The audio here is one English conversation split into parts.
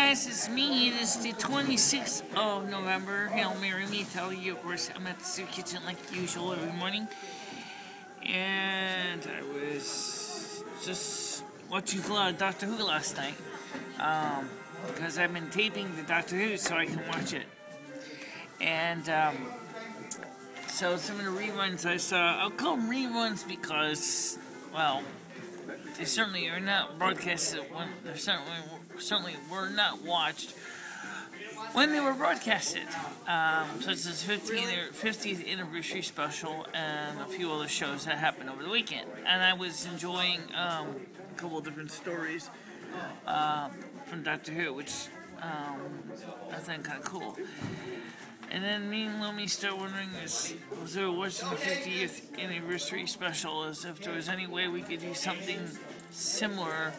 guys, it's me. It is the 26th of November. Hail Mary, me tell you, of course, I'm at the soup kitchen like usual every morning. And I was just watching a lot of Doctor Who last night. Because I've been taping the Doctor Who so I can watch it. And so some of the reruns I saw, I'll call them reruns because, well, they certainly are not broadcasted when they certainly were not watched when they were broadcasted. Such as 50th anniversary special and a few other shows that happened over the weekend. And I was enjoying a couple of different stories from Doctor Who, which I think kind of cool. And then me and Lomi started wondering, was there watching the 50th anniversary special, as if there was any way we could do something similar.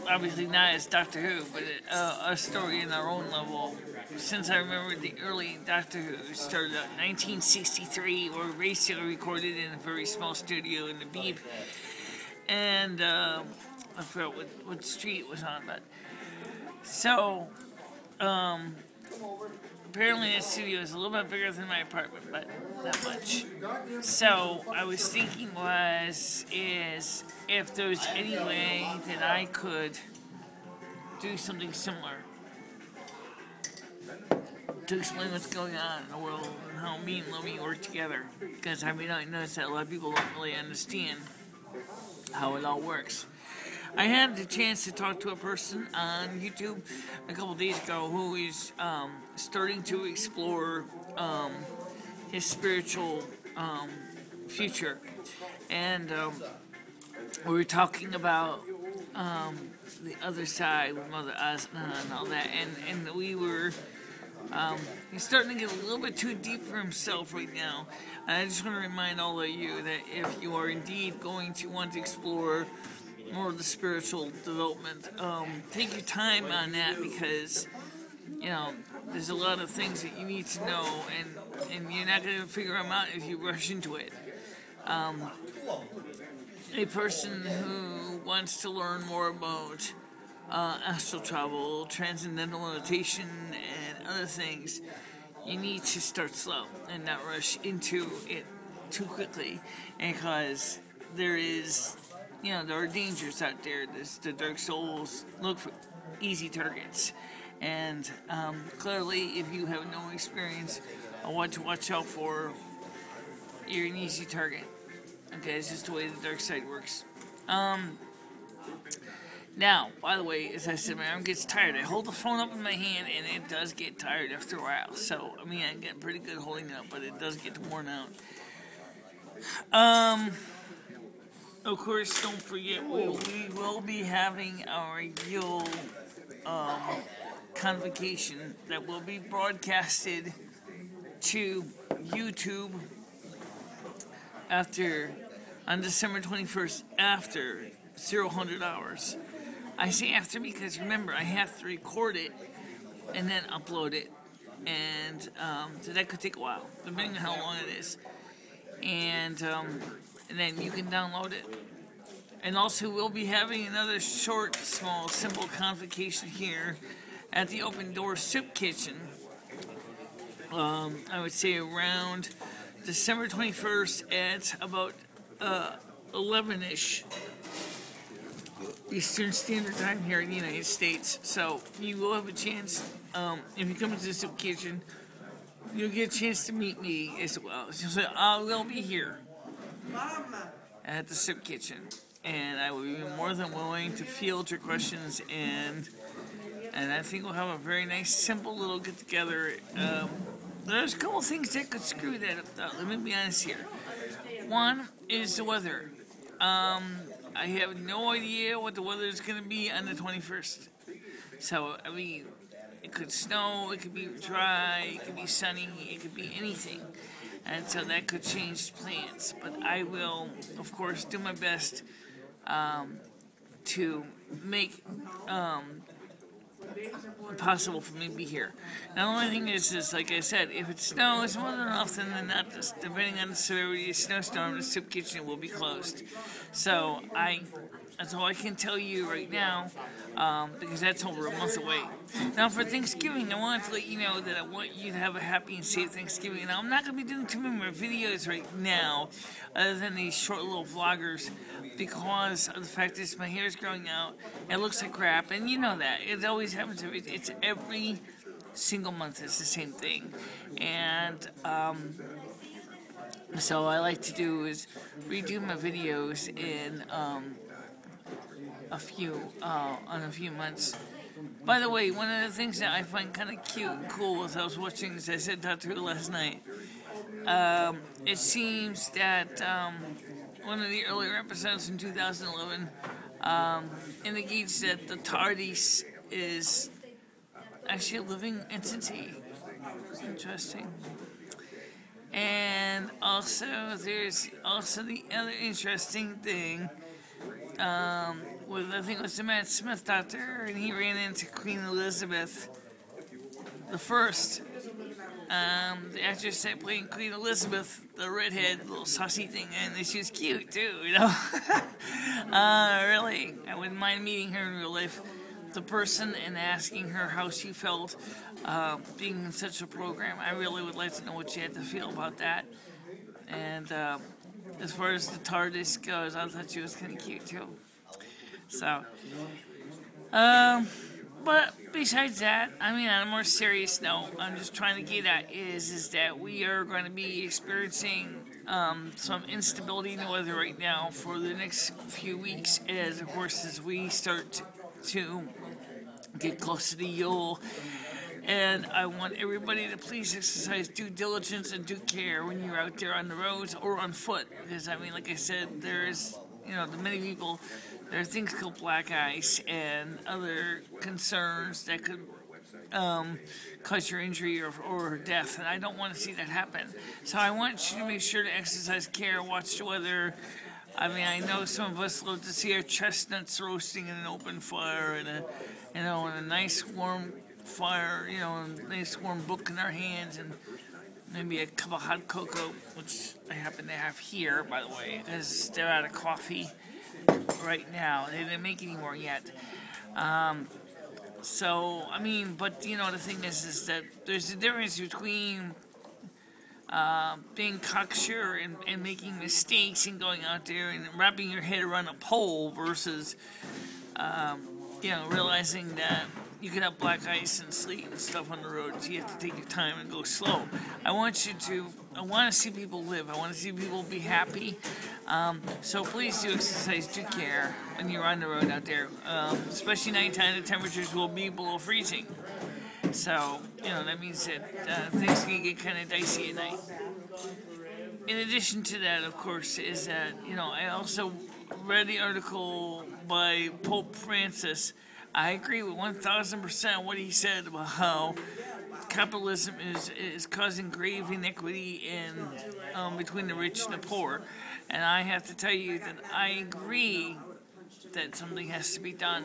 Obviously not as Doctor Who, but a story in our own level. Since I remember the early Doctor Who started out in 1963, or basically recorded in a very small studio in the Beeb. And I forgot what street it was on, but so apparently the studio is a little bit bigger than my apartment, but not much. So I was thinking is if there's any way that I could do something similar to explain what's going on in the world and how me and Lomi work together. Because I mean, I noticed that a lot of people don't really understand how it all works. I had the chance to talk to a person on YouTube a couple days ago who is starting to explore his spiritual future. And we were talking about the other side with Mother Asna and all that. And we were... he's starting to get a little bit too deep for himself right now. And I just want to remind all of you that if you are indeed going to want to explore more of the spiritual development, take your time on that, because you know there's a lot of things that you need to know, and you're not going to figure them out if you rush into it. A person who wants to learn more about astral travel, transcendental meditation, and other things, you need to start slow and not rush into it too quickly, because there is, there are dangers out there. The dark souls look for easy targets, and clearly, if you have no experience on what to watch out for, you're an easy target. Okay, it's just the way the dark side works. Now, by the way, as I said, my arm gets tired. I hold the phone up in my hand, and it does get tired after a while. So, I mean, I get pretty good holding it up, but it does get worn out. Of course, don't forget, we will be having our Yule convocation that will be broadcasted to YouTube on December 21st, after 00 hours. I say after because, remember, I have to record it and then upload it, and so that could take a while, depending on how long it is, and then you can download it. And also, we'll be having another short, small, simple convocation here at the Open Door Soup Kitchen. I would say around December 21st at about 11-ish. Eastern Standard Time here in the United States. So you will have a chance, if you come into the soup kitchen, you'll get a chance to meet me as well. So I will be here at the soup kitchen, and I will be more than willing to field your questions, and I think we'll have a very nice, simple little get together. There's a couple things that could screw that up, though. Let me be honest here. One is the weather. I have no idea what the weather is going to be on the 21st. So, I mean, it could snow, it could be dry, it could be sunny, it could be anything. And so that could change plans. But I will, of course, do my best to make possible for me to be here. Now, the only thing is like I said, if it snows more than often than not, depending on the severity of the snowstorm, the soup kitchen will be closed. So I That's all I can tell you right now, because that's over a month away. Now, for Thanksgiving, I wanted to let you know that I want you to have a happy and safe Thanksgiving. Now, I'm not going to be doing too many more videos right now, other than these short little vloggers, because of the fact that my hair is growing out. It looks like crap, and you know that. It always happens. It's every single month. It's the same thing. And so I like to do is redo my videos in a few months. By the way, one of the things that I find kind of cute and cool as I was watching, as I said Dr. Who last night, it seems that one of the earlier episodes in 2011 indicates that the TARDIS is actually a living entity. Interesting. And also, there's also the other interesting thing with, I think it was the Matt Smith doctor, and he ran into Queen Elizabeth the First. The actress that played Queen Elizabeth, the redhead, little saucy thing, and she was cute too, you know. Really, I wouldn't mind meeting her in real life, the person, and asking her how she felt being in such a program. I really would like to know what she had to feel about that. And as far as the TARDIS goes, I thought she was kind of cute too. So, but besides that, I mean, on a more serious note, I'm just trying to get at is that we are going to be experiencing some instability in the weather right now for the next few weeks, as of course as we start to get close to the Yule. And I want everybody to please exercise due diligence and due care when you're out there on the roads or on foot, because I mean, like I said, there is, you know, to many people, there are things called black ice and other concerns that could cause your injury or death, and I don't want to see that happen. So I want you to make sure to exercise care, watch the weather. I mean, I know some of us love to see our chestnuts roasting in an open fire and in a nice warm fire, you know, a nice warm book in our hands, and maybe a cup of hot cocoa, which I happen to have here, by the way, because they're out of coffee right now. They didn't make any more yet. So, I mean, but, you know, the thing is that there's a difference between being cocksure and making mistakes and going out there and wrapping your head around a pole versus, you know, realizing that you could have black ice and sleet and stuff on the road, so you have to take your time and go slow. I want to see people live. I want to see people be happy. So please do exercise due care when you're on the road out there. Especially nighttime, the temperatures will be below freezing. So, you know, that means that things can get kind of dicey at night. In addition to that, of course, is that, you know, I also read the article by Pope Francis. I agree with 1,000% what he said about how capitalism is causing grave inequity in between the rich and the poor. And I have to tell you that I agree that something has to be done.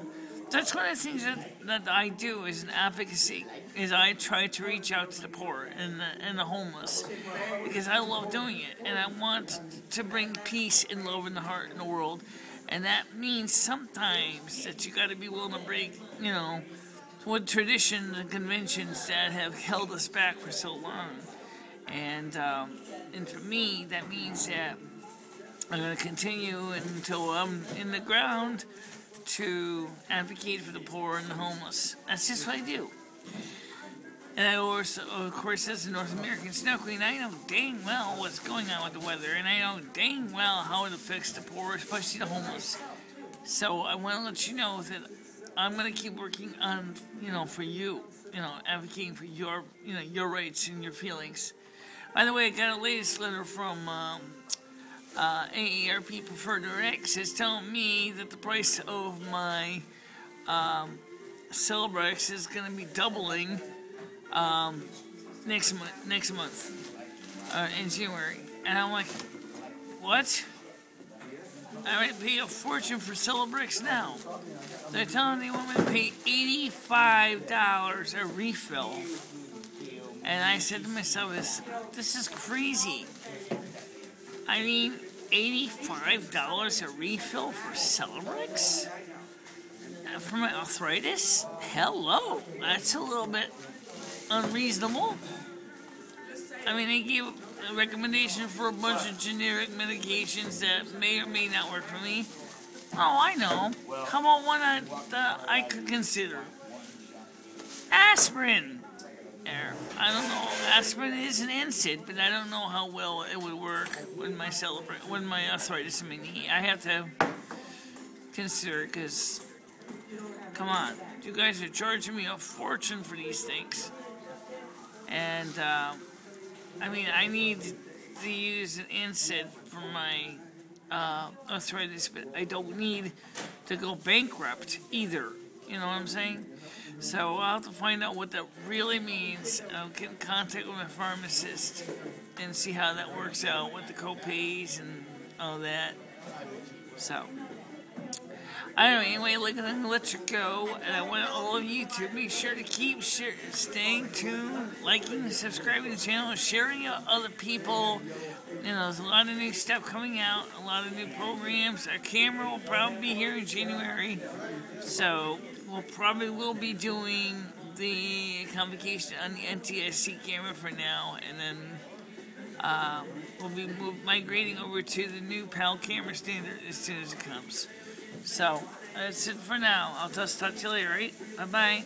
That's one of the things that I do as an advocacy, is I try to reach out to the poor and the homeless, because I love doing it, and I want to bring peace and love in the heart in the world. And that means sometimes that you got to be willing to break, you know, what traditions and conventions that have held us back for so long. And for me, that means that I'm going to continue until I'm in the ground to advocate for the poor and the homeless. That's just what I do. And I also, of course, as a North American snow queen, I know dang well what's going on with the weather, and I know dang well how it affects the poor, especially the homeless. So I want to let you know that I'm going to keep working on, you know, for you, you know, advocating for your, you know, your rights and your feelings. By the way, I got a latest letter from AARP Preferred Direct. It's telling me that the price of my Celebrex is going to be doubling next month in January. And I'm like, what? I might pay a fortune for Celebrex now. They're telling me they want me to pay $85 a refill. And I said to myself, this is crazy. I mean, $85 a refill for Celebrex? For my arthritis? Hello, that's a little bit unreasonable. I mean, they gave a recommendation for a bunch of generic medications that may or may not work for me. Oh, I know. How about one that I could consider? Aspirin. I don't know. Aspirin is an NSAID, but I don't know how well it would work with my arthritis in my knee. I have to consider it, because, come on, you guys are charging me a fortune for these things. And, I mean, I need to use an NSAID for my arthritis, but I don't need to go bankrupt either. You know what I'm saying? So I'll have to find out what that really means. I'll get in contact with my pharmacist and see how that works out with the co-pays and all that. So, I don't know, anyway, I'm going to let you go, and I want all of you to make sure to keep staying tuned, liking and subscribing to the channel, sharing it with other people. You know, there's a lot of new stuff coming out, a lot of new programs. Our camera will probably be here in January, so we'll be doing the convocation on the NTSC camera for now, and then we'll be migrating over to the new PAL camera standard as soon as it comes. So, that's it for now. I'll just talk to you later, right? Bye-bye.